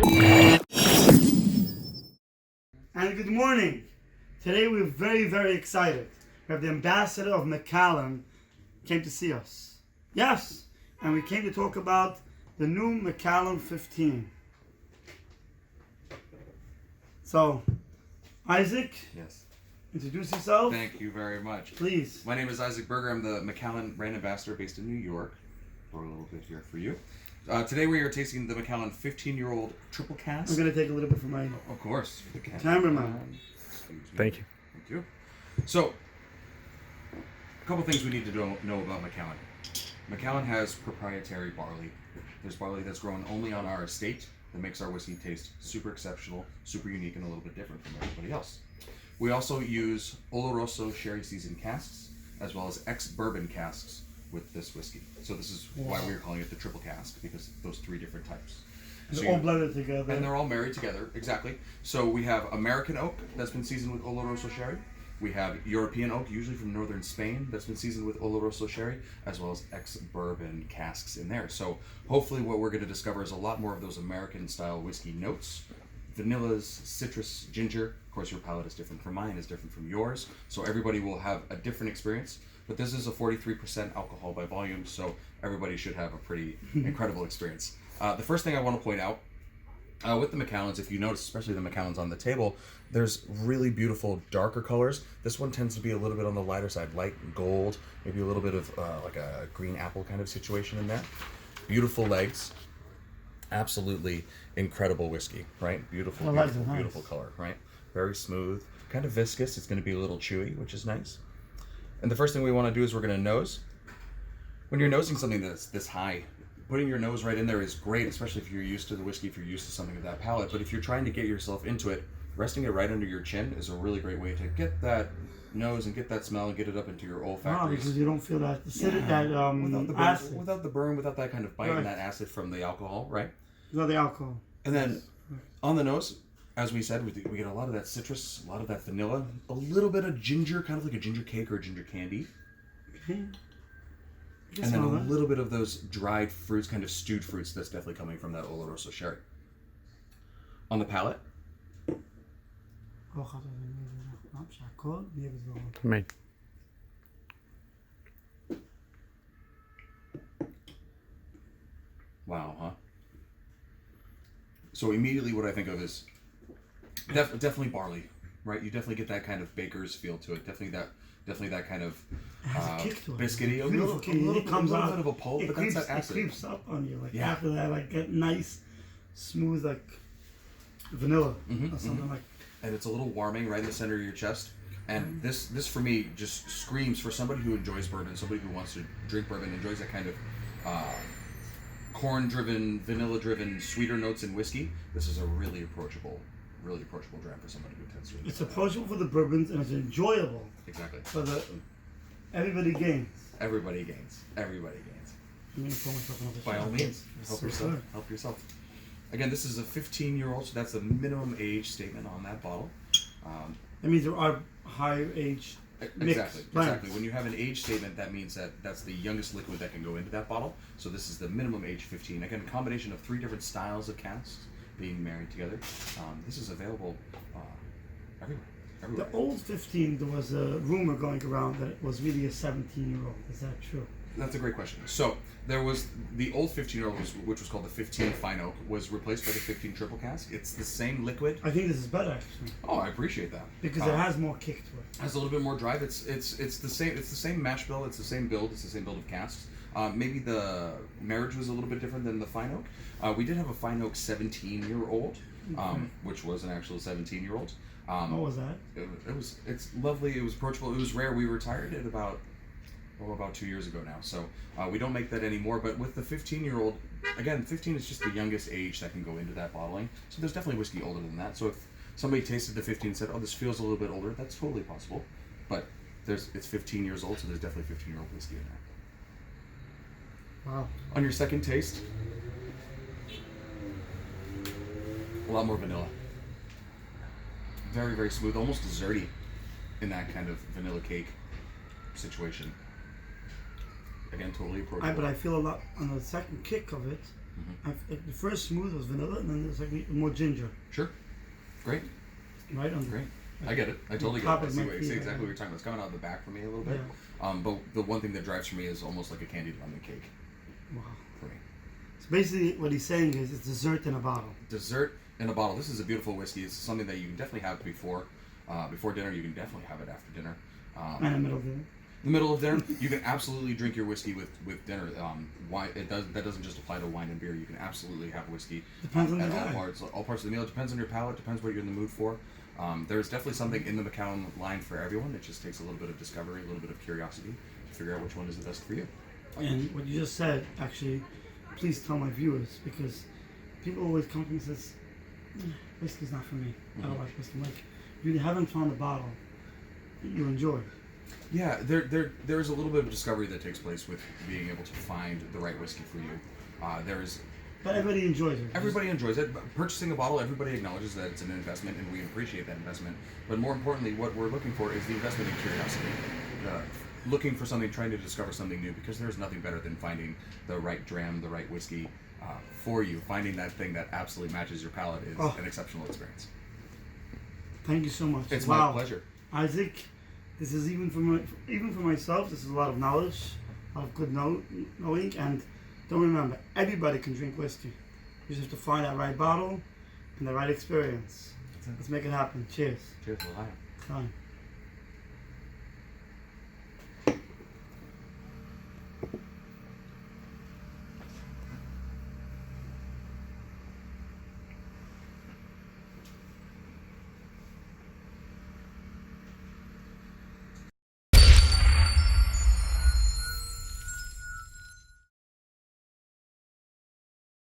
And good morning. Today we're very, very excited. We have the ambassador of Macallan came to see us. Yes, and we came to talk about the new Macallan 15. So, Isaac, Yes. introduce yourself. Thank you very much. Please. My name is Isaac Berger. I'm the Macallan brand ambassador based in New York. For a little bit here for you. Today we are tasting the Macallan 15-year-old triple cask. I'm going to take a little bit from my Of course. cameraman. Thank you. Thank you. So, a couple things we need to know about Macallan. Macallan has proprietary barley. There's barley that's grown only on our estate that makes our whiskey taste super exceptional, super unique, and a little bit different from everybody else. We also use Oloroso sherry seasoned casks, as well as ex-bourbon casks with this whiskey. So this is why we're calling it the triple cask, because those three different types. They're all blended together. And they're all married together, exactly. So we have American oak that's been seasoned with Oloroso sherry. We have European oak, usually from northern Spain, that's been seasoned with Oloroso sherry, as well as ex-bourbon casks in there. So hopefully what we're going to discover is a lot more of those American-style whiskey notes. Vanillas, citrus, ginger. Of course, your palate is different from mine, is different from yours. So everybody will have a different experience. But this is a 43% alcohol by volume, so everybody should have a pretty incredible experience. The first thing I want to point out, with the Macallans, if you notice, especially the Macallans on the table, there's really beautiful darker colors. This one tends to be a little bit on the lighter side, light gold, maybe a little bit of like a green apple kind of situation in there. Beautiful legs. Absolutely incredible whiskey, right? Beautiful, beautiful color, right? Very smooth, kind of viscous. It's going to be a little chewy, which is nice. And the first thing we want to do is we're going to nose. When you're nosing something that's this high, putting your nose right in there is great, especially if you're used to the whiskey, if you're used to something of that palate. But if you're trying to get yourself into it, resting it right under your chin is a really great way to get that nose and get that smell and get it up into your olfactories. Because you don't feel that acidity, without the burn, acid. without the burn, without that kind of bite and that acid from the alcohol, right? Without the alcohol. And then on the nose, as we said, we get a lot of that citrus, a lot of that vanilla, a little bit of ginger, kind of like a ginger cake or a ginger candy. Mm-hmm. And then a little bit of those dried fruits, kind of stewed fruits, that's definitely coming from that Oloroso sherry. On the palate. Me. Wow, huh? So immediately what I think of is definitely barley, right? You definitely get that kind of baker's feel to it. Definitely that kind of biscuity, a little bit of a pulp, but that's that acid. It creeps up on you, after that, get nice, smooth, vanilla or something like. And it's a little warming right in the center of your chest. And this for me just screams for somebody who enjoys bourbon, somebody who wants to drink bourbon, enjoys that kind of corn-driven, vanilla-driven, sweeter notes in whiskey. This is a really approachable dram for somebody who tends to. It's approachable for the bourbons and it's enjoyable. Exactly. For everybody gains. Everybody gains. Everybody gains. I'm gonna pour myself another By shot. all means, help yourself. Help yourself. Again, this is a 15-year-old, so that's the minimum age statement on that bottle. That means there are higher age. Exactly. When you have an age statement, that means that's the youngest liquid that can go into that bottle. So this is the minimum age 15. Again, a combination of 3 different styles of casks being married together. This is available everywhere. The old 15, there was a rumor going around that it was really a 17-year-old. Is that true? That's a great question. So there was the old 15-year-old, which was called the 15 Fine Oak, was replaced by the 15 Triple Cask. It's the same liquid. I think this is better actually. Oh, I appreciate that because it has more kick to it. Has a little bit more drive. It's the same. It's the same mash bill. It's the same build. It's the same build of casks. Maybe the marriage was a little bit different than the Fine Oak. We did have a Fine Oak 17-year-old, which was an actual 17-year-old. What was that? It's lovely. It was approachable. It was rare. We retired it about 2 years ago now. So we don't make that anymore. But with the 15-year-old, again, 15 is just the youngest age that can go into that bottling. So there's definitely whiskey older than that. So if somebody tasted the 15 and said, "Oh, this feels a little bit older," that's totally possible. But it's 15 years old, so there's definitely 15-year-old whiskey in there. Wow. On your second taste, a lot more vanilla. Very, very smooth, almost desserty in that kind of vanilla cake situation. Again, totally approachable. But I feel a lot on the second kick of it. The first smooth was vanilla, and then there's like more ginger. Sure. Great. Right on. Great. I get it. I totally get it. I see exactly what you're talking about. It's coming out of the back for me a little bit. Yeah. But the one thing that drives for me is almost like a candied lemon cake. Wow. For me. So basically, what he's saying is it's dessert in a bottle. Dessert in a bottle. This is a beautiful whiskey. It's something that you can definitely have before dinner. You can definitely have it after dinner. And in the middle of dinner. In the middle of dinner, you can absolutely drink your whiskey with dinner. Wine that doesn't just apply to wine and beer. You can absolutely have whiskey Depends on the at guy. all parts of the meal. It depends on your palate. Depends what you're in the mood for. There's definitely something in the Macallan line for everyone. It just takes a little bit of discovery, a little bit of curiosity to figure out which one is the best for you. And what you just said, actually, please tell my viewers, because people always come to me and says, whiskey's not for me. I don't like whiskey. I'm like, you haven't found a bottle that you enjoy. Yeah, there's a little bit of discovery that takes place with being able to find the right whiskey for you. But everybody enjoys it. Everybody enjoys it. Purchasing a bottle, everybody acknowledges that it's an investment, and we appreciate that investment. But more importantly, what we're looking for is the investment in curiosity. Looking for something, trying to discover something new, because there's nothing better than finding the right dram, the right whiskey for you. Finding that thing that absolutely matches your palate is an exceptional experience. Thank you so much. It's my pleasure. Isaac, this is even for myself, this is a lot of knowledge, a lot of good knowing, and don't remember, everybody can drink whiskey. You just have to find that right bottle and the right experience. Let's make it happen. Cheers. Cheers, Lazer. Fine.